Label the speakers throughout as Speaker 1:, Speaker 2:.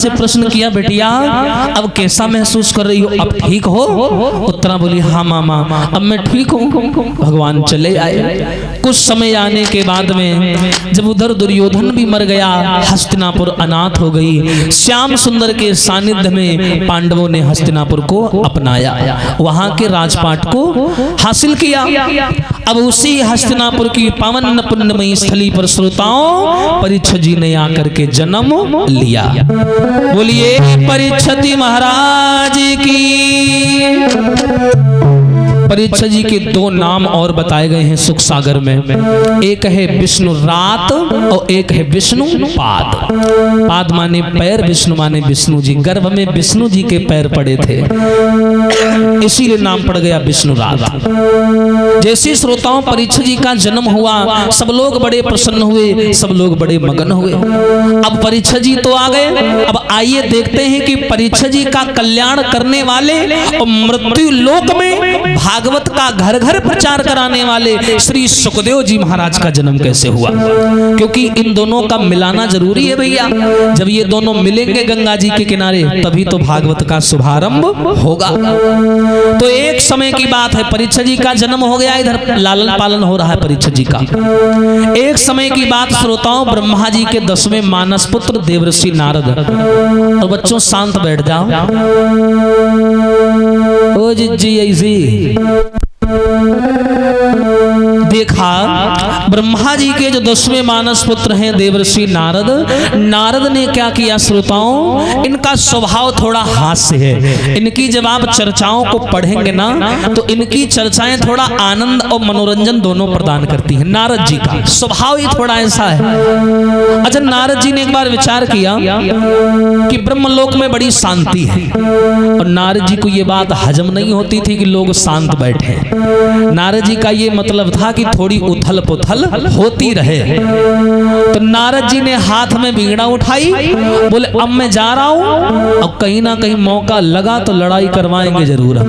Speaker 1: से प्रश्न किया, बेटिया अब कैसा महसूस कर रही हो, अब ठीक हो? उत्तरा बोली, हाँ मामा अब मैं ठीक हूँ। भगवान चले आए। कुछ समय आने के बाद में जब उधर दुर्योधन भी मर गया, हस्तिनापुर अनाथ हो गई। श्याम सुंदर के सानिध्य में पांडवों ने हस्तिनापुर को अपनाया, वहां के राजपाट को हासिल किया। अब उसी हस्तिनापुर की पावन पुण्यमयी स्थली पर श्रोताओं परीक्षित जी ने आकर के जन्म लिया। बोलिए परीक्षित महाराज की। परीक्षित जी के दो नाम और बताए गए हैं सुख सागर में, एक है विष्णु रात और एक है विष्णु पाद। पाद माने पैर, विष्णु माने विष्णु जी। गर्भ में विष्णु जी के पैर पड़े थे, इसीलिए नाम पड़ गया विष्णु रात। जैसे श्रोताओं परीक्षित जी का जन्म हुआ, सब लोग बड़े प्रसन्न हुए, सब लोग बड़े मगन हुए। अब परीक्षित जी तो आ गए, अब आइए देखते हैं कि परीक्षित जी का कल्याण करने वाले और मृत्यु लोक में भागवत का घर घर प्रचार कराने वाले श्री सुखदेव जी महाराज का जन्म कैसे हुआ। क्योंकि इन दोनों का मिलाना जरूरी है भैया। जब ये दोनों मिलेंगे गंगा जी के किनारे तभी तो भागवत का शुभारंभ होगा। तो एक समय की बात है, परीक्षित जी का जन्म हो गया, इधर लालन पालन हो रहा है परीक्षित जी का। एक समय की बात श्रोताओं, ब्रह्मा जी के 10वें मानस पुत्र देवर्षि नारद, और बच्चों शांत बैठ जाओ, ओ जी ऐसी देखा ब्रह्मा जी के जो 10वें मानस पुत्र हैं देवर्षि नारद, नारद ने क्या किया श्रोताओं, इनका स्वभाव थोड़ा हास्य है। इनकी जब आप चर्चाओं को पढ़ेंगे ना तो इनकी चर्चाएं थोड़ा आनंद और मनोरंजन दोनों प्रदान करती हैं। नारद जी का स्वभाव ही थोड़ा ऐसा है। अच्छा, नारद जी ने एक बार विचार किया कि ब्रह्मलोक में बड़ी शांति है, और नारद जी को ये बात हजम नहीं होती थी कि लोग शांत बैठे। नारद जी का ये मतलब था कि थोड़ी उथल पुथल होती रहे। तो नारद जी ने हाथ में बीड़ा उठाई, बोले अब मैं जा रहा हूं, अब कहीं ना कहीं मौका लगा तो लड़ाई करवाएंगे जरूर हम।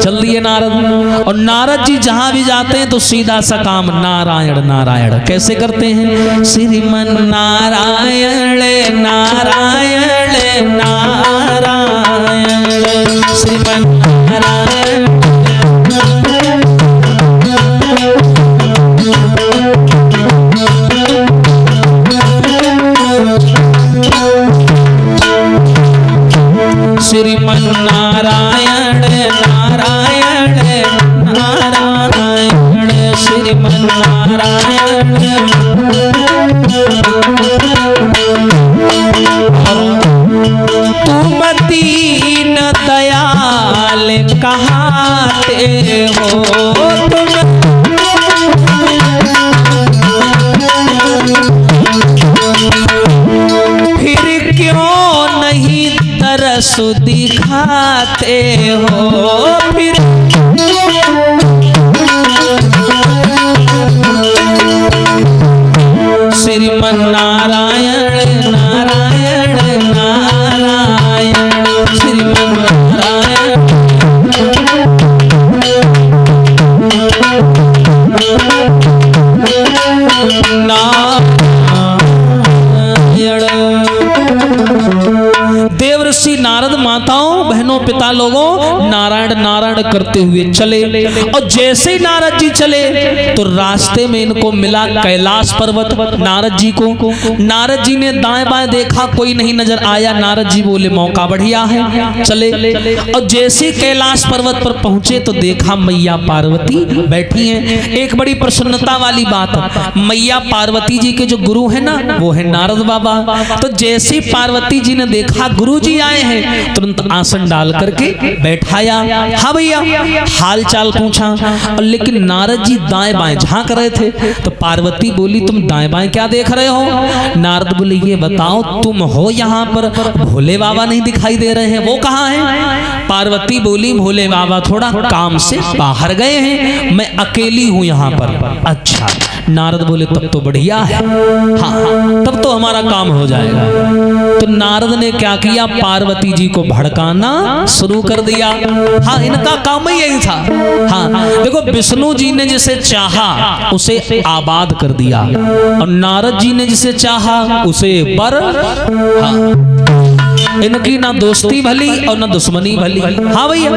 Speaker 1: चल दिए नारद। और नारद जी जहां भी जाते हैं तो सीधा सा काम नारायण नारायण। कैसे करते हैं? श्रीमन नारायण नारायण नारायण श्रीमन नारायण। श्रीमन नारायण नारायण नारायण श्रीमन नारायण। तुम दीन दयाल कहाते हो, फिर क्यों नहीं तरस दिखाते हो, फिर श्रीमन नारायण नारायण नारायण श्रीमन नारायण। देवर्षि नारद माताओं बहनों पिता लोगों नारायण नारायण करते हुए चले, और जैसे ही नारद जी चले तो रास्ते में इनको मिला कैलाश पर्वत। नारद जी को नारद जी ने दाएं बाएं देखा, कोई नहीं नजर आया। नारद जी बोले मौका बढ़िया है, चले। और जैसे कैलाश पर्वत पर पहुंचे तो देखा मैया पार्वती बैठी हैं। एक बड़ी प्रसन्नता वाली बात, मैया पार्वती जी के जो गुरु है ना वो है नारद बाबा। तो जैसे पार्वती जी ने देखा गुरु जी आए हैं, तुरंत आसन डाल करके बैठाया। हाँ भैया हाल चाल पूछा, लेकिन नारद जी दाएं बाएं झांक रहे थे। तो पार्वती बोली तुम दाएं बाएं क्या देख रहे हो? नारद बोले ये बताओ तुम हो यहाँ पर, भोले बाबा नहीं दिखाई दे रहे हैं, वो कहाँ हैं? पार्वती बोली भोले बाबा थोड़ा काम से बाहर गए हैं, मैं अकेली हूँ यहाँ पर। अच्छा, नारद बोले तब तो बढ़िया है, हाँ तब तो हमारा काम हो जाएगा। तो नारद ने क्या किया, पार्वती जी को भड़काना शुरू कर दिया। हाँ इनका काम ही यही था। हाँ देखो, विष्णु जी ने जिसे चाहा उसे आबाद कर दिया, और नारद जी ने जिसे चाहा उसे पर। हाँ इनकी ना दोस्ती भली और ना दुश्मनी भली। हाँ भैया।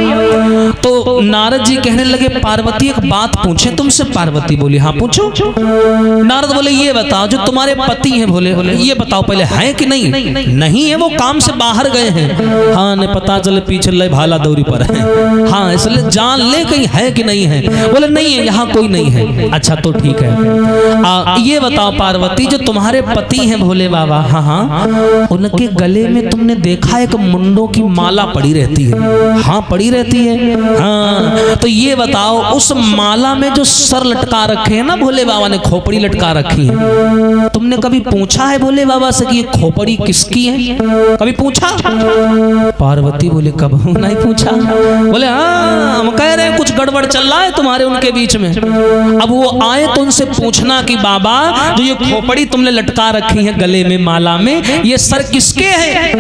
Speaker 1: तो नारद जी कहने लगे पार्वती एक बात पूछे तुमसे। पार्वती बोली हाँ पूछो। नारद बोले ये बताओ जो तुम्हारे पति हैं भोले ये बताओ पहले है कि नहीं? नहीं है, वो काम से बाहर गए हैं। हाँ ने पता चले पीछे ले भाला दौरी पर है। हाँ इसलिए जान ले कहीं है कि नहीं है? बोले नहीं है, यहाँ कोई नहीं है। अच्छा तो ठीक है। ये बताओ पार्वती जो तुम्हारे पति हैं भोले बाबा, हाँ हाँ, उनके गले में तुमने देखा एक मुंडों की माला पड़ी रहती है? हाँ पड़ी रहती है। हाँ तो ये बताओ उस माला में जो सर लटका रखे हैं ना भोले बाबा ने, खोपड़ी लटका रखी है, तुमने कभी पूछा है भोले बाबा से कि ये खोपड़ी किसकी है? कभी पूछा? पार्वती बोले कब नहीं पूछा। बोले हाँ हम कह रहे हैं कुछ गड़बड़ चल रहा है तुम्हारे उनके बीच में। अब वो आए तो उनसे पूछना कि बाबा जो ये खोपड़ी तुमने लटका रखी है गले में माला में, ये सर किसके है?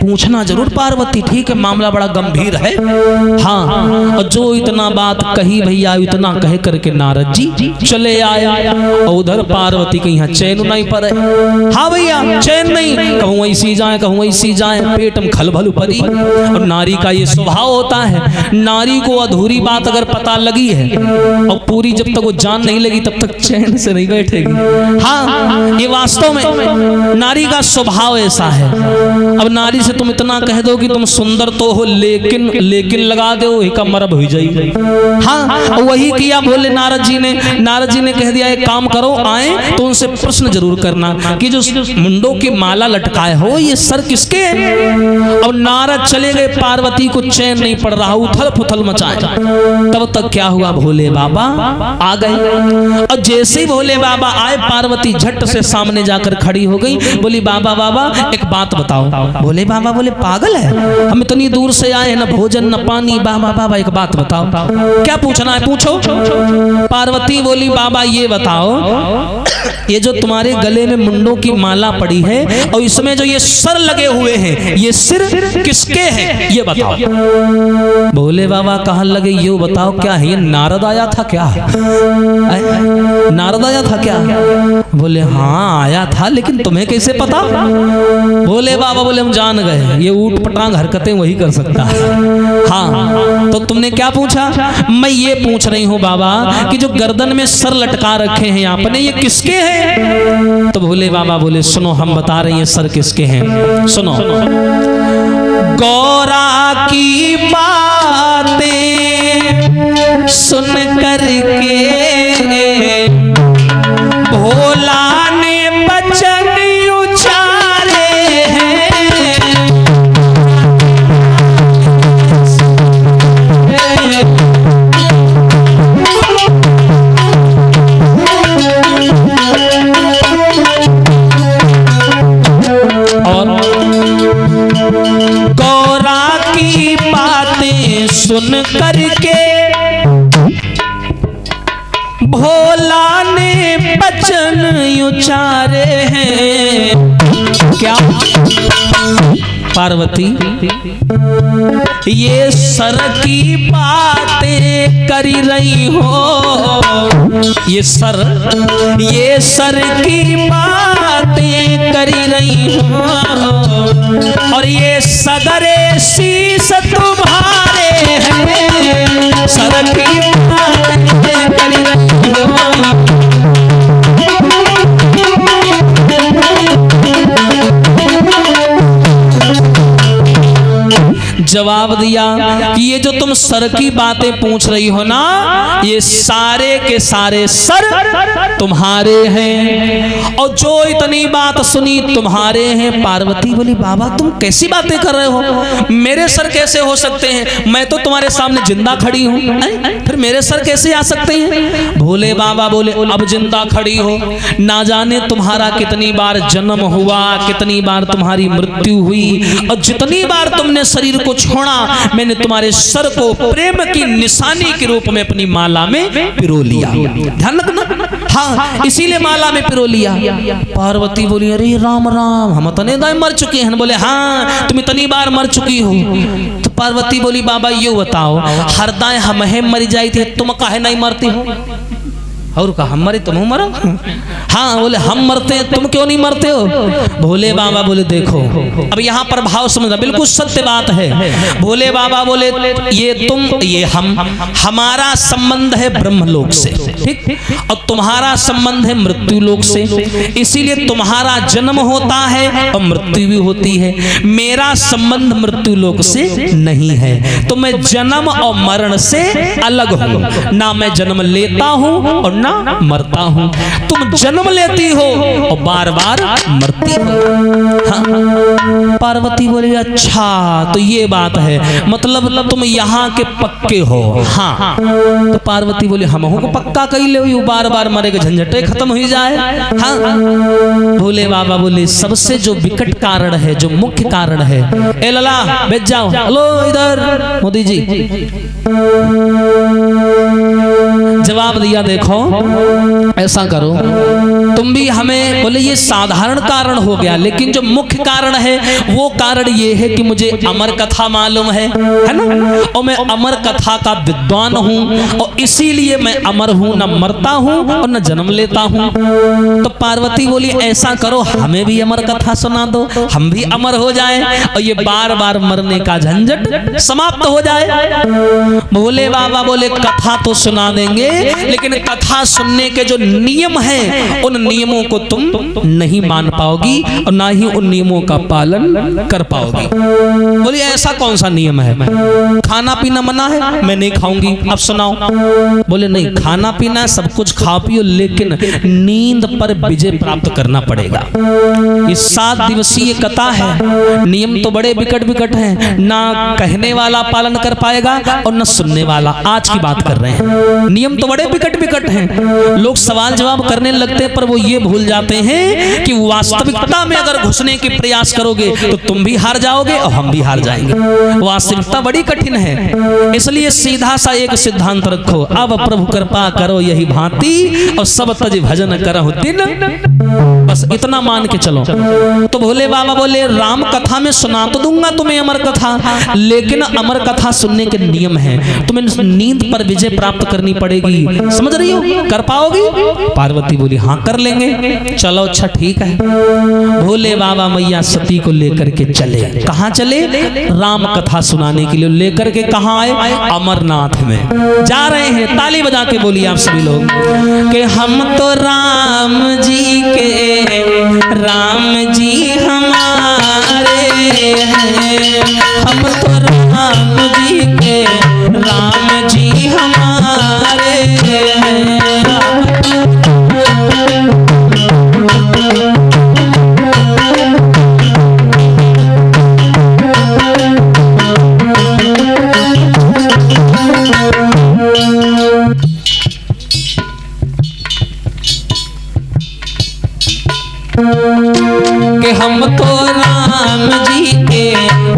Speaker 1: पूछना जरूर पार्वती। ठीक है मामला बड़ा गंभीर है। हाँ और जो इतना बात कही भैया, इतना कह करके नारद जी चले आए। और उधर पार्वती के यहाँ चैन नहीं पड़े। हाँ भैया चैन नहीं, कहूँ ऐसी जाए कहूँ ऐसी जाए, पेट में खलबल पड़ी। और नारी का ये स्वभाव होता है, नारी को अधूरी बात अगर पता लगी है और पूरी जब तक वो जान नहीं लगी तब तक चैन से नहीं बैठेगी। हाँ ये वास्तव में नारी का स्वभाव ऐसा है। अब नारी से तुम इतना कह दो कि तुम सुंदर तो हो लेकिन लगा दो का मरब हो जाएगी। हाँ वही किया भोले नारद जी ने। नारद जी ने कह दिया एक काम करो, आए तो उनसे प्रश्न जरूर करना कि जो मुंडों की माला लटकाए हो ये सर किसके है? अब नारद चले गए, पार्वती को चैन नहीं पड़ रहा, उथल पुथल मचाए। तब तक क्या हुआ भोले बाबा आ गए। और जैसे ही भोले बाबा आए पार्वती झट से सामने जाकर खड़ी हो गई। बोली बाबा बाबा एक बात बताओ। भोले बाबा बोले पागल है, हम इतनी दूर से आए हैं, न भोजन न पानी। बाबा बाबा एक बात बताओ। क्या पूछना है पूछो। पार्वती बोली बाबा ये बताओ ये जो तुम्हारे गले में मुंडों की माला पड़ी है और इसमें जो ये सर लगे हुए हैं ये सिर किसके हैं ये बताओ। भोले बाबा कहने लगे ये बताओ क्या है ये नारद आया था क्या? नारद आया था क्या? बोले हाँ आया था, लेकिन तुम्हें कैसे पता? भोले बाबा बोले हम जान गए ये ऊट पटांग हरकतें वही कर सकता है। हाँ तो तुमने क्या पूछा? मैं ये पूछ रही हूँ बाबा कि जो गर्दन में सर लटका रखे हैं आपने ये किसके हैं? तो भोले बाबा बोले सुनो हम बता रहे हैं सर किसके हैं। सुनो गौरा की बातें सुन करके भोला ने बचन उचारे हैं। और गौरा की बातें सुन करके भोला ने बचन उचारे हैं। क्या पार्वती ये सर की बातें करी रही हो, ये सर की बातें करी रही हो और ये सदरे शीश तुम्हारे हैं। सर की बातें करी रही हो। जवाब दिया कि ये जो तुम सर की बातें पूछ रही हो ना ये सारे के सारे सर तुम्हारे हैं और जो इतनी बात सुनी तुम्हारे हैं। पार्वती बोली बाबा तुम कैसी बातें कर रहे हो? मेरे सर कैसे हो सकते हैं? मैं तो तुम्हारे सामने जिंदा खड़ी हूँ, फिर मेरे सर कैसे आ सकते हैं? भोले बाबा बोले अब जिंदा खड़ी हो, ना जाने तुम्हारा कितनी बार जन्म हुआ, कितनी बार तुम्हारी मृत्यु हुई और जितनी बार तुमने शरीर को छोड़ा मैंने तुम्हारे सर को प्रेम की निशानी के रूप में अपनी माला में पिरो लिया। ध्यान रखना, हाँ इसीलिए माला में पिरो लिया। पार्वती बोली अरे राम राम हम इतने दाएं मर चुके हैं। बोले हाँ तुम इतनी बार मर चुकी हो। तो पार्वती बोली बाबा ये बताओ हर दाएं हम मरी जाई थी तुम काहे नहीं मरती हो? और कहा हम मरे तुम मरो। हाँ बोले हम मरते हैं तुम क्यों नहीं मरते हो? भोले बाबा बोले देखो अब यहाँ पर भाव समझना, बिल्कुल सत्य बात है। भोले बाबा बोले ये तुम ये हम, हमारा संबंध है ब्रह्मलोक से, ठीक, और तुम्हारा संबंध है मृत्यु लोक से, इसीलिए तुम्हारा जन्म होता है और मृत्यु भी होती है। मेरा संबंध मृत्यु लोक से नहीं है, तो मैं जन्म और मरण से अलग हूँ, ना मैं जन्म लेता हूँ और ना मरता हूँ। तुम जन्म लेती हो और बार बार मरती हो। हाँ। पार्वती बोली अच्छा तो ये बात है, मतलब तुम यहाँ के पक्के हो। हाँ। तो पार्वती बोली हम को पक्का कही ले, बार बार मरेगा झंझटे खत्म हो जाए। हाँ। भोले बाबा बोले सबसे जो विकट कारण है, जो मुख्य कारण है, ए लला बैठ जाओ, हेलो इधर मोदी जी। जवाब दिया देखो ऐसा करो तुम भी हमें, बोले ये साधारण कारण हो गया, लेकिन जो मुख्य कारण है वो कारण ये है कि मुझे अमर कथा मालूम है ना, और मैं अमर कथा का विद्वान हूँ और इसीलिए मैं अमर हूँ, न मरता हूँ और न जन्म लेता हूँ। तो पार्वती बोली ऐसा करो हमें भी अमर कथा सुना दो, हम भी अमर हो जाए और ये बार बार मरने का झंझट समाप्त हो जाए। भोले बाबा बोले कथा तो सुना देंगे, लेकिन कथा सुनने के जो नियम हैं उन नियमों को तुम नहीं मान पाओगी और ना ही उन नियमों का पालन कर पाओगी। बोली ऐसा कौन सा नियम है? खाना पीना मना है, मैं नहीं खाऊंगी, अब सुनाओ। बोले नहीं खाना पीना सब कुछ खा पियो, लेकिन नींद पर विजय प्राप्त करना पड़ेगा। ये 7 दिवसीय कथा है, नियम तो बड़े विकट विकट हैं, ना कहने वाला पालन कर पाएगा और न सुनने वाला। आज की बात कर रहे हैं, नियम तो बड़े विकट विकट हैं, लोग सवाल जवाब करने लगते हैं पर वो ये भूल जाते हैं कि वास्तविकता में अगर घुसने के प्रयास करोगे तो तुम भी हार जाओगे और हम भी हार जाएंगे। वास्तविकता बड़ी कठिन है, इसलिए सीधा सा एक सिद्धांत रखो, अब प्रभु कृपा करो यही भांति और सब तज भजन करहु दिन, बस इतना मान के चलो। तो भोले बाबा बोले राम कथा में सुना तो दूंगा तुम्हें अमर कथा, लेकिन अमर कथा सुनने के नियम है, तुम्हें नींद पर विजय प्राप्त करनी पड़ेगी। समझ रही हो? कर पाओगी? पार्वती बोली हाँ कर लेंगे। चलो अच्छा ठीक है। भोले बाबा मैया सती को लेकर के चले। कहाँ चले? राम कथा सुनाने के लिए लेकर के कहाँ आए? अमरनाथ में जा रहे हैं। ताली बजा के बोलिए आप सभी लोग कि हम तो राम जी के, राम जी हमारे हैं, हम तो राम जी के, राम जी हमारे हैं। कि हम तो राम जी के,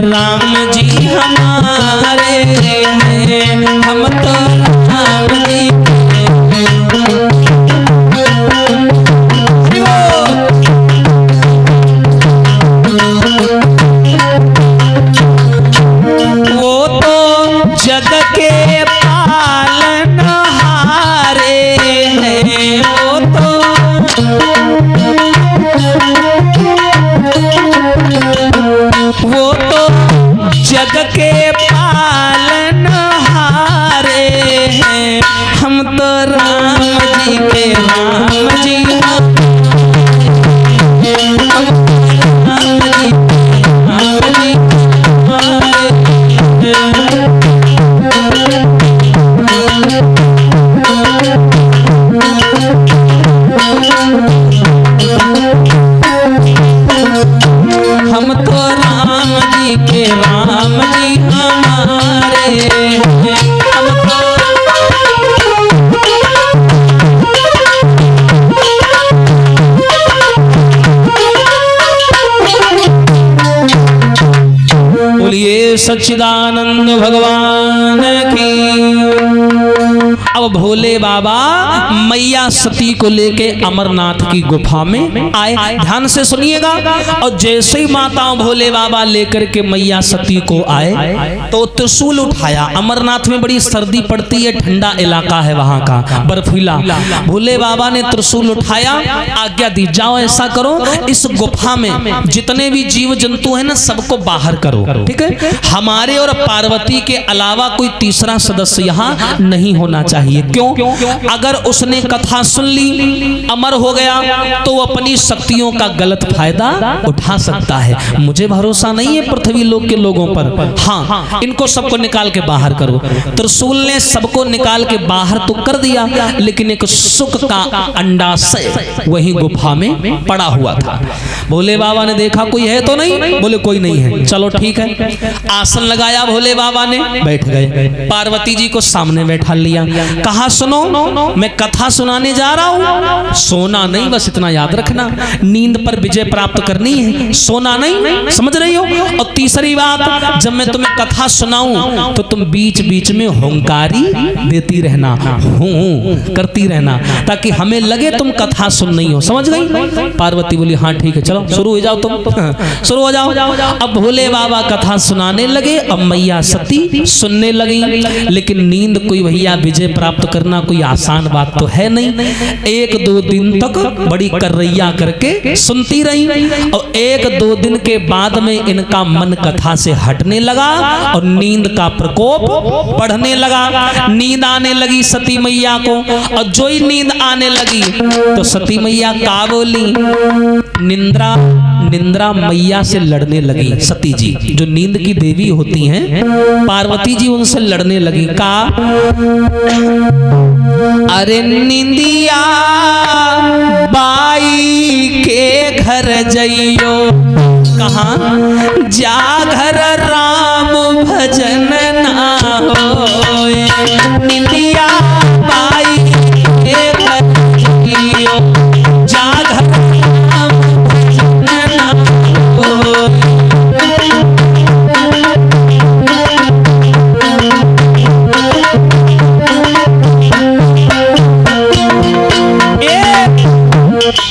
Speaker 1: राम जी हमारे हैं, हम तो राम जी के। वो तो जग के पालनहारे हैं, वो तो जग के पालनहारे हैं, हम तो राम जी के, राम जी हम राम जी, राम जी हम तो राम जी के, राम जी हमारे हैं, हम तो बोलिए सच्चिदानंद भगवान की। अब भोले बाबा मैया सती को लेके अमरनाथ की गुफा में आए। ध्यान से सुनिएगा। और जैसे ही माताओं भोले बाबा लेकर के मैया सती को आए तो त्रिशूल उठाया। अमरनाथ में बड़ी सर्दी पड़ती है, ठंडा इलाका है वहां का, बर्फीला। भोले बाबा ने त्रिशूल उठाया, आज्ञा दी जाओ ऐसा करो, इस गुफा में जितने भी जीव जंतु हैं ना सबको बाहर करो, ठीक है। हमारे और पार्वती के अलावा कोई तीसरा सदस्य यहाँ नहीं होना चाहिए। क्यों? अगर उसने कथा सुन ली, अमर हो गया, तो अपनी शक्तियों का गलत फायदा उठा सकता है। मुझे भरोसा नहीं है पृथ्वी लोक के लोगों पर। हाँ, इनको सबको निकाल के बाहर करो। त्रिशूल ने सबको निकाल के बाहर तो कर दिया, लेकिन एक सुख का अंडाशय वहीं गुफा में पड़ा हुआ था। भोले बाबा ने देखा कोई है तो नहीं, बोले कोई नहीं है, चलो ठीक है। आसन लगाया भोले बाबा ने, बैठ गए। पार्वती जी को सामने बैठा लिया, कहा सुनो मैं कथा सुनाने जा रहा हूं, सोना नहीं, बस इतना याद रखना, नींद पर विजय प्राप्त करनी है, सोना नहीं, समझ रही हो। और तीसरी बात, जब मैं तुम्हें कथा सुनाऊं तो तुम बीच बीच में हुंकारी देती रहना, हूं करती रहना, ताकि हमें लगे तुम कथा सुन नहीं हो, समझ गई। पार्वती बोली हाँ ठीक है, चलो शुरू हो जाओ, तुम शुरू हो जाओ। अब भोले बाबा कथा सुनाने लगे, अब मैया सती सुनने लगी। लेकिन नींद कोई भैया विजय प्राप्त करना कोई आसान बात तो है नहीं। 1-2 दिन तक बड़ी कर्रैया करके सुनती रही, और 1-2 दिन के बाद में इनका मन कथा से हटने लगा और नींद का प्रकोप बढ़ने लगा। नींद आने लगी सती मैया को, और जो ही नींद आने लगी तो सती मैया का बोली, निंद्रा मैया से लड़ने लगी। सती जी जो नींद की देवी होती हैं, पार्वती जी उनसे लड़ने लगी। का अरे निंदिया बाई के घर जइयो, कहाँ जा घर राम भजन ना होए। निंदिया बाई के घर जइयो, जा घर राम भजन ना होए।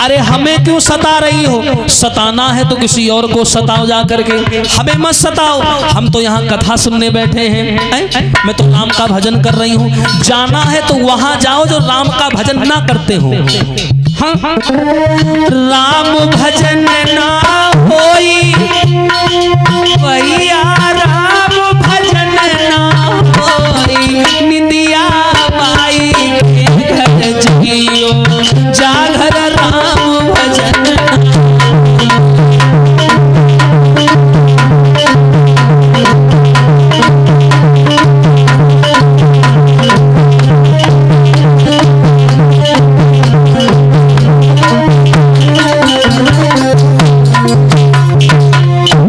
Speaker 1: अरे हमें क्यों सता रही हो? सताना है तो किसी और को सताओ जा करके, हमें मत सताओ। हम तो यहाँ कथा सुनने बैठे हैं, मैं तो राम का भजन कर रही हूँ। जाना है तो वहां जाओ जो राम का भजन ना करते हो। हाँ, राम भजन ना होई भैया, राम भजन ना होई। निंदिया बाई के घर जइयो, जा घर राम भजन।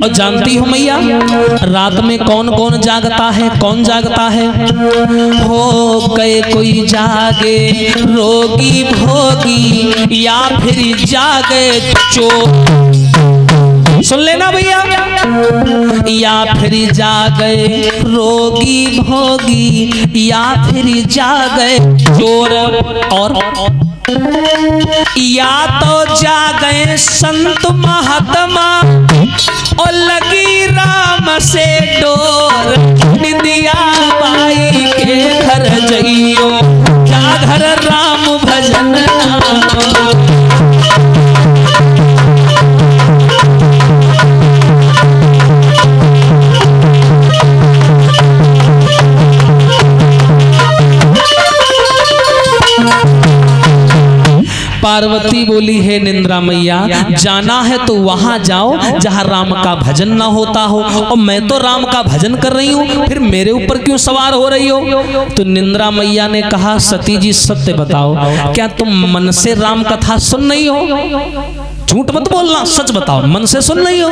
Speaker 1: और जानती हो मैया, रात में कौन कौन जागता है? कौन जागता है? हो गए कोई जागे रोगी भोगी, या फिर जागे चोर। सुन लेना भैया, या फिर जागे रोगी भोगी, या फिर जागे चोर, और या तो जागे संत महात्मा और लगी राम से डोर। निंदिया बाई के घर जइयो, जा घर राम भजन ना होए। पार्वती बोली है निंद्रा मैया, जाना है तो वहां जाओ जहां राम का भजन ना होता हो, और मैं तो राम का भजन कर रही हूँ, फिर मेरे ऊपर क्यों सवार हो रही हो? तो निंद्रा मैया ने कहा, सती जी सत्य बताओ, क्या तुम मन से राम कथा सुन नहीं हो? झूठ मत बोलना, सच बताओ, मन से सुन रही हो?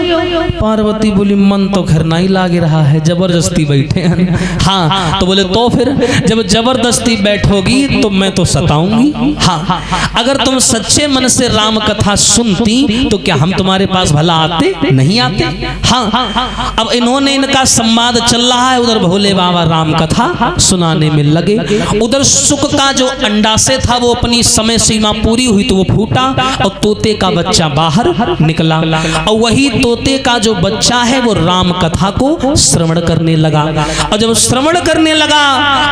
Speaker 1: पार्वती बोली मन तो खैर नहीं लाग रहा है, जबरदस्ती बैठे हैं। हाँ, तो बोले तो फिर जब जबरदस्ती बैठोगी तो मैं तो सताऊंगी। हाँ, अगर तुम सच्चे मन से राम कथा सुनती तो क्या हम तुम्हारे पास भला आते? नहीं आते। हाँ, अब इन्होंने, इनका संवाद चल रहा है, उधर भोले बाबा राम कथा सुनाने में लगे। उधर सुख का जो अंडा से था वो अपनी समय सीमा पूरी हुई तो वो फूटा और तोते का बच्चा बाहर निकला, और वही तोते का जो बच्चा है वो राम कथा को श्रवण करने लगा। और जब श्रवण करने लगा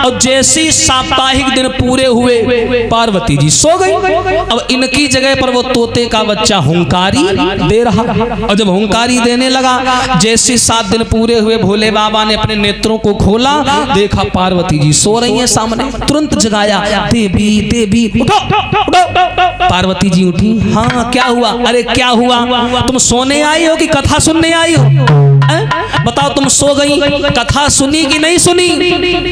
Speaker 1: और जैसे साप्ताहिक दिन पूरे हुए, पार्वती जी सो गई। अब इनकी जगह पर वो तोते का बच्चा हुंकारी दे रहा, और जब हुंकारी देने लगा, जैसे 7 दिन पूरे हुए, भोले बाबा ने अपने नेत्रों को खोला, देखा पार्वती जी सो रही हैं सामने। तुरंत जगाया, देवी देवी उठो उठो। पार्वती जी उठी, हाँ क्या हुआ? अरे क्या हुआ? तुम सोने आई हो कि कथा सुनने आई हो? बताओ, तुम सो गई, कथा सुनी कि नहीं सुनी?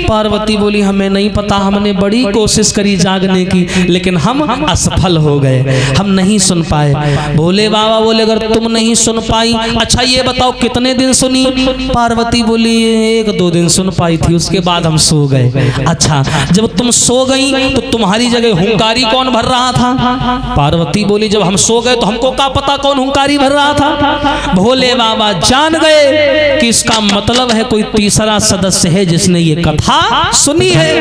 Speaker 1: पार्वती बोली हमें नहीं पता, हमने बड़ी कोशिश करी जागने की लेकिन हम असफल हो गए, हम नहीं सुन पाए। भोले बाबा बोले अगर तुम नहीं सुन पाई, अच्छा ये बताओ कितने दिन सुनी? पार्वती बोली 1-2 दिन सुन पाई थी, उसके बाद हम सो गए। अच्छा, जब तुम सो गई तो तुम्हारी जगह हुंकारी कौन भर रहा था? पार्वती बोली जब हम सो गए तो हमको क्या पता कौन हुंकारी भर रहा था? भोले बाबा जान गए कि इसका मतलब है कोई तीसरा सदस्य है जिसने ये कथा सुनी है।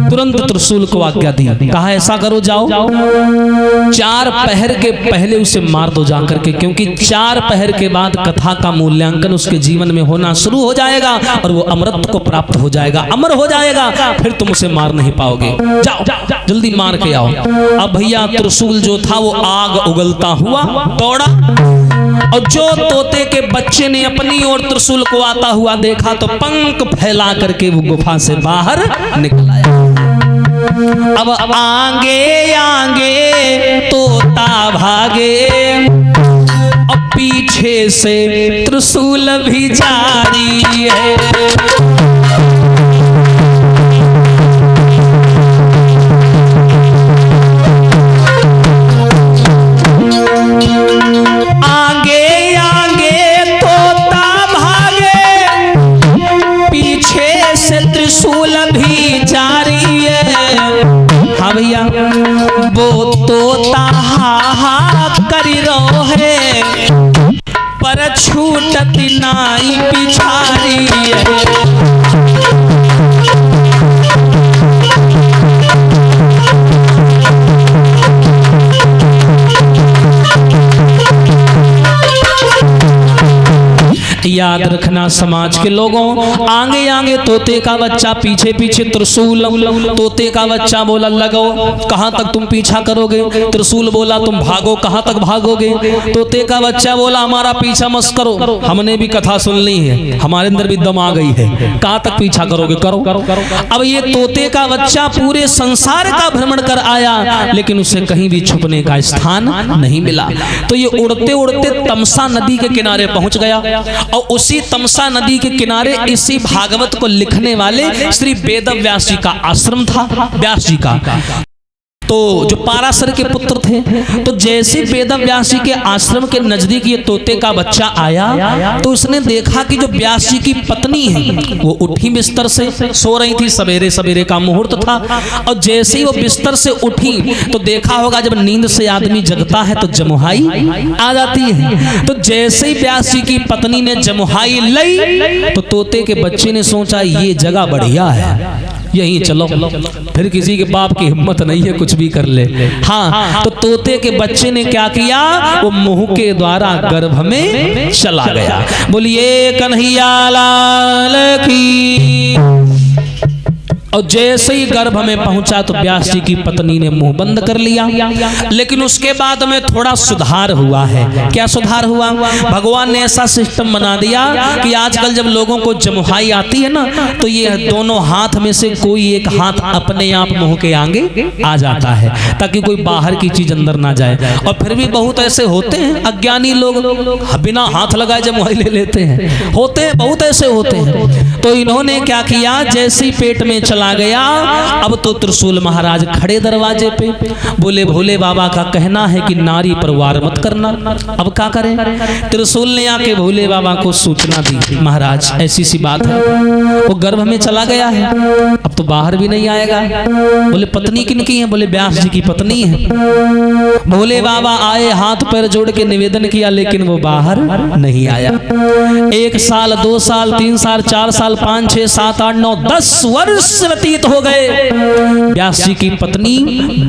Speaker 1: तुरंत त्रिशूल को आज्ञा दी, कहा ऐसा करो जाओ 4 पहर के पहले उसे मार दो जाकर के, क्योंकि 4 पहर के बाद कथा का मूल्यांकन उसके जीवन में होना शुरू हो जाएगा और वो अमृत को प्राप्त हो जाएगा, अमर हो जाएगा, फिर तुम उसे मार नहीं पाओगे। जाओ जल्दी मार के आओ। अब भैया त्रिशूल जो था वो आग उगलता हुआ दौड़ा, और जो तोते के बच्चे ने अपनी ओर त्रिशूल को आता हुआ देखा तो पंख फैला करके वो गुफा से बाहर निकल आया। अब आगे आगे तोता भागे और पीछे से त्रिशूल भी जारी है। त्रिशूल भी जारी है। हाँ भैया, वो तोता हा हा करी रो है, पर छूटत नाई पिछारी है। याद रखना समाज के लोगों, आगे आगे तोते का बच्चा, पीछे पीछे त्रिशूल। तोते का बच्चा बोला लगो, कहां तक तुम पीछा करोगे? त्रिशूल बोला तुम भागो, कहां तक भागोगे? तोते का बच्चा बोला हमारा पीछा मत करो, हमने भी कथा सुन ली है, हमारे अंदर भी दम आ गई है, कहां तक पीछा करोगे? करो। अब ये तोते का बच्चा पूरे संसार का भ्रमण कर आया, लेकिन उसे कहीं भी छुपने का स्थान नहीं मिला। तो ये उड़ते उड़ते तमसा नदी के किनारे पहुंच गया, और उसी तमसा नदी के किनारे इसी भागवत को लिखने वाले श्री वेद व्यास जी का आश्रम था। व्यास जी का तो जो पाराशर के पुत्र थे, तो जैसे वेद व्यास जी के आश्रम के नजदीक ये तोते का बच्चा आया तो उसने देखा कि जो व्यास जी की पत्नी है वो उठी बिस्तर से, सो रही थी, सवेरे सवेरे का मुहूर्त था, और जैसे ही वो बिस्तर से उठी तो देखा होगा जब नींद से आदमी जगता है तो जमुहाई आ जाती है। तो जैसे ही व्यास जी की पत्नी ने जमुहाई ली तो तोते के बच्चे ने सोचा ये जगह बढ़िया है, यहीं चलो, फिर किसी के बाप की हिम्मत नहीं है कुछ भी कर ले। हाँ, तो तोते के बच्चे ने क्या किया, वो मुंह के द्वारा गर्भ में चला गया। बोलिए कन्हैया लाल की। और जैसे ही गर्भ में पहुंचा तो व्यास जी की पत्नी ने मुंह बंद कर लिया, लेकिन उसके बाद में थोड़ा सुधार हुआ है। क्या सुधार हुआ? भगवान ने ऐसा सिस्टम बना दिया कि आजकल जब लोगों को जमुहाई आती है ना, तो ये दोनों हाथ में से कोई एक हाथ अपने आप मुंह के आगे आ जाता है, ताकि कोई बाहर की चीज अंदर ना जाए। और फिर भी बहुत ऐसे होते हैं अज्ञानी लोग, बिना हाथ लगाए जमुहाई ले लेते हैं, होते हैं, बहुत ऐसे होते हैं। तो इन्होंने क्या किया, जैसे ही पेट में चला चला गया। अब तो त्रिशूल महाराज खड़े दरवाजे पे, बोले भोले बाबा का कहना है कि नारी पर वार मत करना। अब क्या करें? त्रिशूल ने आके भोले बाबा को सूचना दी, महाराज ऐसी सी बात है, वो गर्भ में चला गया है, अब तो बाहर भी नहीं आएगा। बोले पत्नी किनकी है? बोले व्यास जी की पत्नी है। भोले बाबा आए, हाथ पैर जोड़ के निवेदन किया, लेकिन वो बाहर नहीं आया। 1 साल 2 साल 3 साल 4 साल 5 6 7 8 9 10 वर्ष व्यतीत हो गए। व्यास जी की पत्नी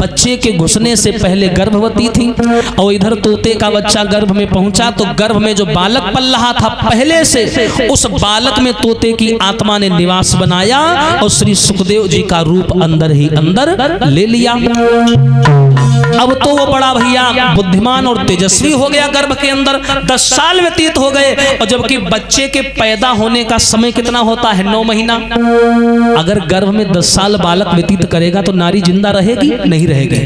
Speaker 1: बच्चे के घुसने से पहले गर्भवती थी, और इधर तोते का बच्चा गर्भ में पहुंचा तो गर्भ में जो बालक पल रहा था पहले से, उस बालक में तोते की आत्मा ने निवास बनाया और श्री सुखदेव जी का रूप अंदर ही अंदर ले लिया। अब तो वो बड़ा भैया बुद्धिमान और तेजस्वी हो गया गर्भ के अंदर। 10 साल व्यतीत हो गए, और जबकि बच्चे के पैदा होने का समय कितना होता है? 9 महीना। अगर गर्भ में 10 साल बालक व्यतीत करेगा तो नारी जिंदा रहेगी? नहीं रहेगी।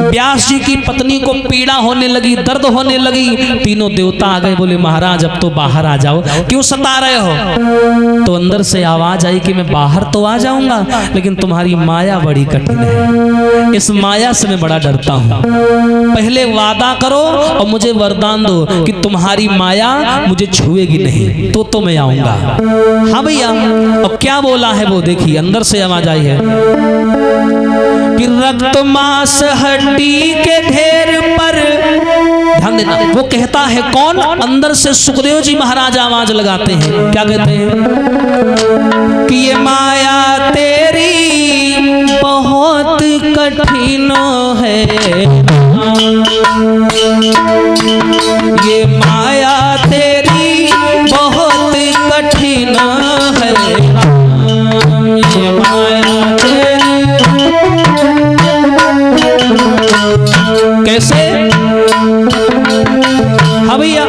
Speaker 1: व्यास जी की पत्नी को पीड़ा होने लगी, दर्द होने लगी। तीनों देवता आ गए, बोले महाराज अब तो बाहर आ जाओ, क्यों सता रहे हो? तो अंदर से आवाज आई कि मैं बाहर तो आ जाऊंगा, लेकिन तुम्हारी माया बड़ी कठिन है, इस माया से मैं बड़ा डरता हूं। पहले वादा करो और मुझे वरदान दो कि तुम्हारी माया मुझे छुएगी नहीं, तो मैं आऊंगा। हाँ भैया, अब क्या बोला है वो देखिए, अंदर से आवाज आई है कि रक्त मांस हड्डी के ढेर पर, ध्यान देना, वो कहता है कौन? अंदर से सुखदेव जी महाराज आवाज लगाते हैं, क्या कहते हैं कि ये माया तेरी बहुत कठिन है, ये माया तेरी बहुत कठिन है, ये माया तेरी। कैसे? हाँ भैया,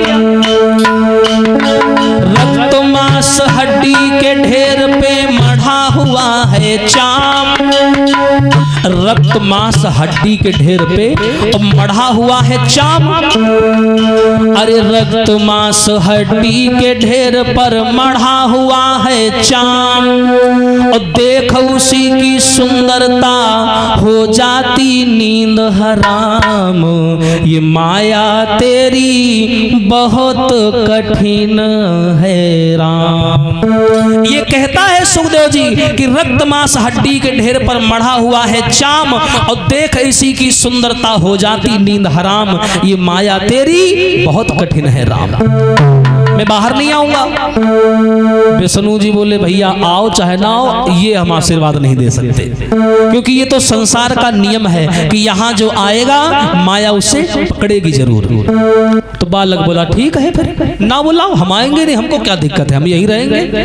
Speaker 1: रक्त मांस हड्डी के ढेर पे मढ़ा हुआ है चाम, रक्त मांस हड्डी के ढेर पे मढ़ा हुआ है चाम। अरे रक्त मांस हड्डी के ढेर पर मढ़ा हुआ है चाम, और देख उसी की सुंदरता हो जाती नींद हराम, ये माया तेरी बहुत कठिन है राम। ये कहता है सुखदेव जी कि रक्त मांस हड्डी के ढेर पर मढ़ा हुआ है चाम, और देख इसी की सुंदरता हो जाती नींद हराम, ये माया तेरी बहुत कठिन है राम, मैं बाहर नहीं आऊंगा। विष्णु जी बोले भैया आओ चाहे ना आओ, ये हम आशीर्वाद नहीं दे सकते, क्योंकि ये तो संसार का नियम है कि यहाँ जो आएगा माया उसे पकड़ेगी जरूर। तो बालक बोला ठीक है, फिर ना बुलाओ, हम आएंगे नहीं, हमको क्या दिक्कत है, हम यहीं रहेंगे।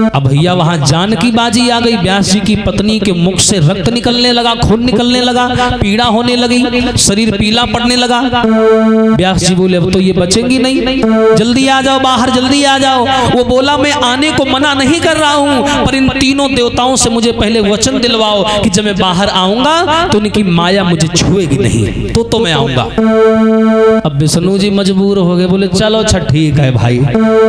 Speaker 1: अब भैया वहां जान की बाजी आ गई। व्यास जी की पत्नी के मुख से रक्त निकलने लगा, खून निकलने लगा, पीड़ा होने लगी, शरीर पीला पड़ने लगा। व्यास जी बोले अब तो ये बचेंगी नहीं, जल्दी आ जाओ बाहर, जल्दी आ जाओ। वो बोला मैं आने को मना नहीं कर रहा हूं, पर इन तीनों देवताओं से मुझे पहले वचन दिलवाओ कि जब मैं बाहर आऊंगा तो उनकी माया मुझे छुएगी नहीं, तो मैं आऊंगा। अब विष्णु जी मजबूर हो गए, बोले चलो अच्छा ठीक है भाई,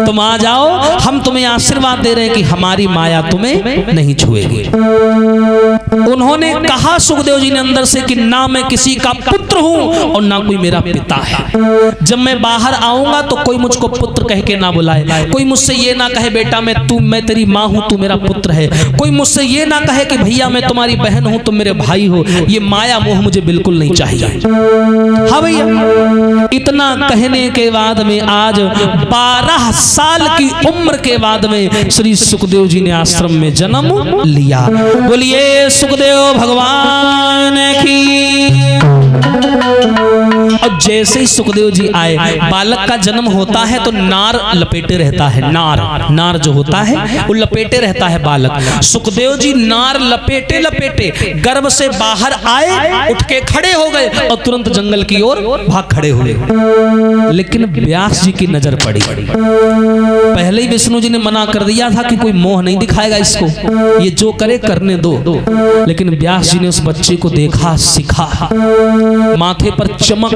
Speaker 1: तुम आ जाओ, हम तुम्हें आशीर्वाद दे रहे हैं कि हमारी माया तुम्हें नहीं छुएगी। उन्होंने कहा सुखदेव जी ने अंदर से कि ना मैं किसी का पुत्र हूं और ना कोई मेरा पिता है। जब मैं बाहर आऊंगा तो कोई मुझको पुत्र कह के ना बुलाए, कोई मुझसे ये ना कहे बेटा मैं तेरी माँ हूं, तू मेरा पुत्र है, कोई मुझसे ये ना कहे कि भैया मैं तुम्हारी बहन हूं, तुम मेरे भाई हो। ये माया मोह मुझे बिल्कुल नहीं चाहिए। हाँ भैया, इतना कहने के बाद में आज 12 साल की उम्र के बाद में श्री सुखदेव जी ने आश्रम में जन्म लिया। बोलिए सुखदेव भगवान की। अब जैसे ही सुखदेव जी आए, बालक का जन्म होता है तो नार लपेटे रहता है, नार जो होता है वो लपेटे रहता है बालक। सुखदेव जी नार लपेटे लपेटे गर्भ से बाहर आए, उठ के खड़े हो गए और तुरंत जंगल की ओर भाग खड़े हुए। लेकिन व्यास जी की नजर पड़ी। पहले ही विष्णु जी ने मना कर दिया था कि कोई मोह नहीं दिखाएगा इसको, ये जो करे करने दो। लेकिन व्यास जी ने उस बच्चे को देखा, सीखा, माथे पर चमक,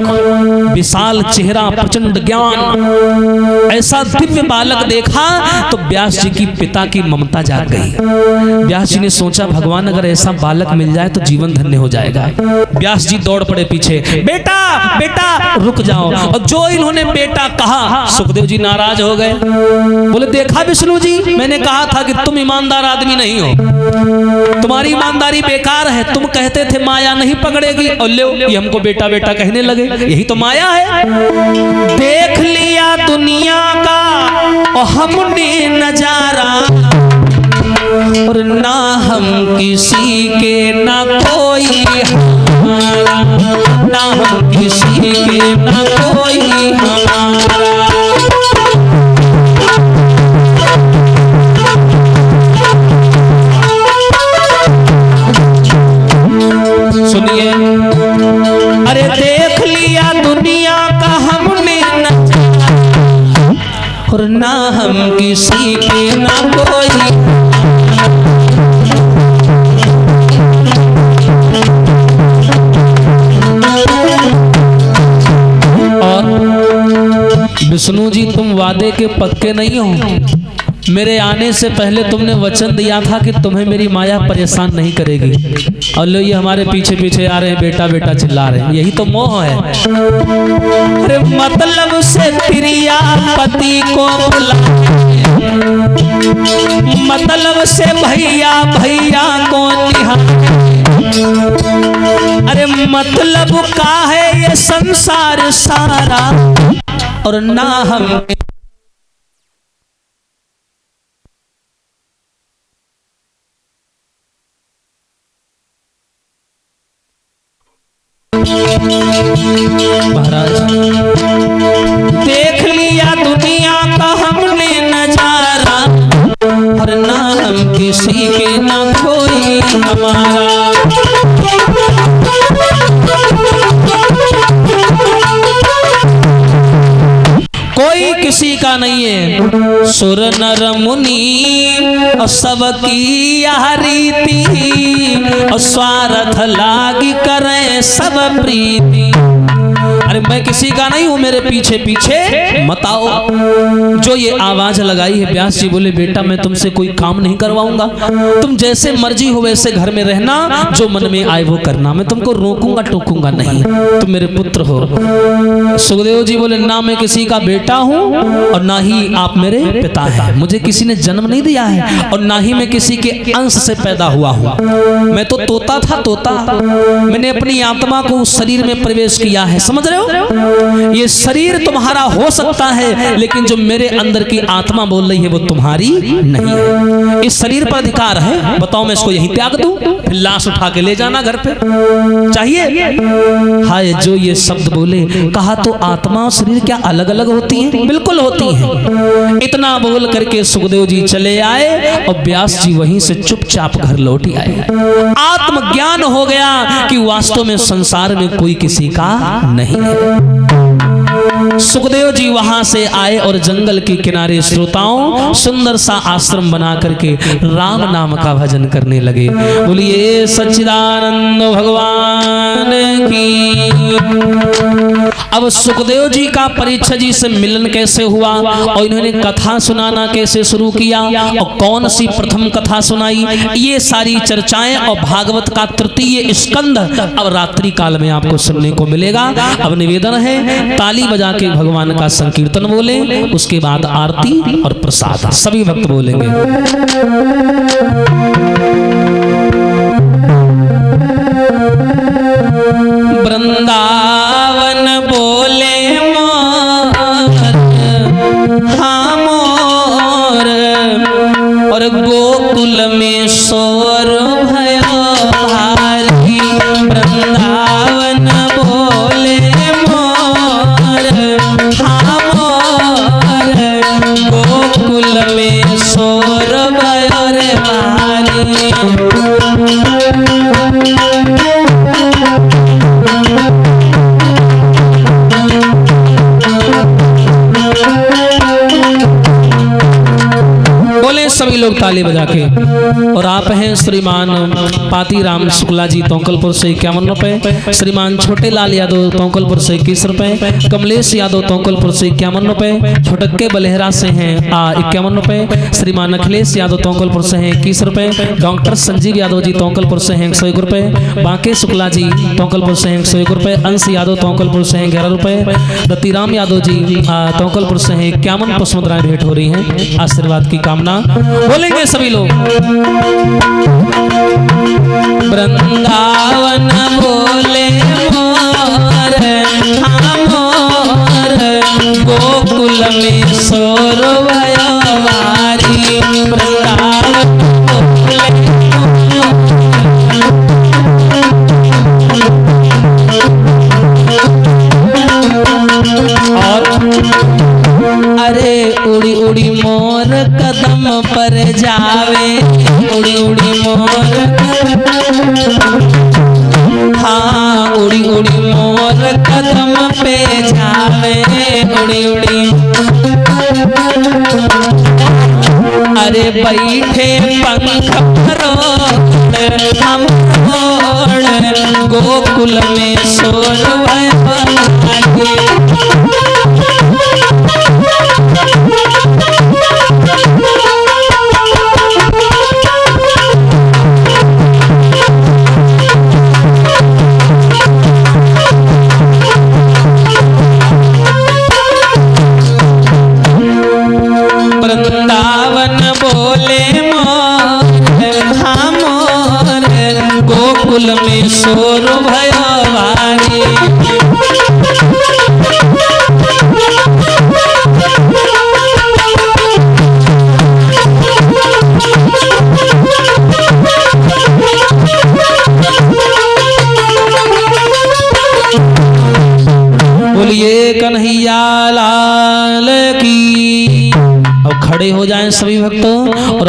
Speaker 1: विशाल चेहरा, प्रचंड ज्ञान, ऐसा दिव्य बालक देखा तो व्यास जी की पिता की ममता जाग गई। व्यास जी ने सोचा भगवान अगर ऐसा बालक मिल जाए तो जीवन धन्य हो जाएगा। व्यास जी दौड़ पड़े पीछे, बेटा बेटा रुक जाओ। और जो इन्होंने बेटा कहा सुखदेव जी नाराज हो गए। बोले देखा विष्णु जी, मैंने कहा था कि तुम ईमानदार आदमी नहीं हो, तुम्हारी ईमानदारी बेकार है। तुम कहते थे माया नहीं पकड़ेगी और ले ये हमको बेटा बेटा कहने लगे, यही तो माया है। देख लिया दुनिया का और हमने नजारा, और ना हम किसी के ना कोई हमारा, ना हम किसी के ना कोई हमारा। सुनिए, अरे देख लिया दुनिया का हमने नजारा, और ना हम किसी के ना कोई। विष्णु जी तुम वादे के पक्के नहीं हो। मेरे आने से पहले तुमने वचन दिया था कि तुम्हें मेरी माया परेशान नहीं करेगी, और लो ये हमारे पीछे पीछे आ रहे हैं, बेटा बेटा चिल्ला रहे हैं। यही तो मोह है। अरे मतलब से प्रिया पति को बुला, मतलब से भैया भैया को निहार। अरे मतलब का है ये संसार सारा, और ना हम महाराज। देख लिया दुनिया का हमने नजारा, और ना हम किसी के ना कोई हमारा। कोई किसी का नहीं है। सुर नर मुनि और सबकी यह रीति, और स्वार्थ लागी करें सब प्रीति। अरे मैं किसी का नहीं हूं, मेरे पीछे पीछे मत आओ। जो ये आवाज लगाई है, व्यास जी बोले बेटा मैं तुमसे कोई काम नहीं करवाऊंगा, तुम जैसे मर्जी हो वैसे घर में रहना, जो मन में आए वो करना, मैं तुमको रोकूंगा टोकूंगा नहीं, तुम मेरे पुत्र हो। सुखदेव जी बोले ना मैं किसी का बेटा हूं और ना ही आप मेरे पिता हैं, मुझे किसी ने जन्म नहीं दिया है और ना ही मैं किसी के अंश से पैदा हुआ हूं। मैं तो तोता था, तोता। मैंने अपनी आत्मा को उस शरीर में प्रवेश किया है, समझ रहे हो? ये शरीर तुम्हारा हो सकता है, लेकिन जो मेरे अंदर की आत्मा बोल रही है वो तुम्हारी नहीं है। इस शरीर पर अधिकार है, बताओ मैं इसको यहीं त्याग दूं, फिर लाश उठा के ले जाना घर पे चाहिए? हाय जो ये शब्द बोले, कहा तो आत्मा और शरीर क्या अलग अलग होती हैं? बिल्कुल होती हैं। इतना बोल करके सुखदेव जी चले आए और व्यास जी वहीं से चुपचाप घर लौट आए। आत्मज्ञान हो गया कि वास्तव में संसार में कोई किसी का नहीं है। सुखदेव जी वहां से आए और जंगल के किनारे श्रोताओं सुंदर सा आश्रम बना करके राम नाम का भजन करने लगे। बोलिए सच्चिदानंद भगवान की। अब सुखदेव जी का परीक्षा जी से मिलन कैसे हुआ और इन्होंने कथा सुनाना कैसे शुरू किया और कौन सी प्रथम कथा सुनाई, ये सारी चर्चाएं और भागवत का तृतीय स्कंध अब रात्रि काल में आपको सुनने को मिलेगा। अब निवेदन है ताली बजा के भगवान का संकीर्तन बोले, उसके बाद आरती और प्रसाद सभी भक्त बोलेंगे। वृंदावन बोले मोर हाँ मोर, और गोकुल में शोर भयो भारी। वृंदावन बोले मोर हाँ मोर, गोकुल में शोर भयो रे भारी। सभी लोग ताली बजा के। और आप हैं श्रीमान पातीराम शुक्ला जी तोंकलपुर से 51 रुपए, श्रीमान छोटे लाल यादव तोंकलपुर से 21 रुपए, कमलेश यादव तोंकलपुर से 51 रुपए, छोटक्के बलेहरा से हैं 51 रुपए, श्रीमान अखिलेश यादव तोंकलपुर से हैं 21 रुपए, डॉक्टर संजीव यादव जी तोंकलपुर से हैं 101 रुपए, बांके शुक्ला जी तोंकलपुर से हैं 101 रुपए, अंश यादव तोंकलपुर से हैं 11 रुपए, रतिराम यादव जी तोंकलपुर से हैं 51 पुष्पमुद्राएं भेंट हो रही हैं। आशीर्वाद की कामना बोलेंगे सभी लोग। वृंदावन बोले मोर मोर, गोकुल में सोर भयवारी, वृंदावन बोले और अरे उड़ी उड़ी मोर कदम पर जावे, उड़ी उड़ी मोर, हाँ उड़ी उड़ी मोर कदम पे जावे, उड़ी उड़ी अरे बैठे पंख पर हम गोकुल में सोर भयवारी। वृंदावन बोले मोर मोर, गोकुल में सोर भयवारी। बोलिए कन्हैया लाल की। अब खड़े हो जाएं सभी भक्तों।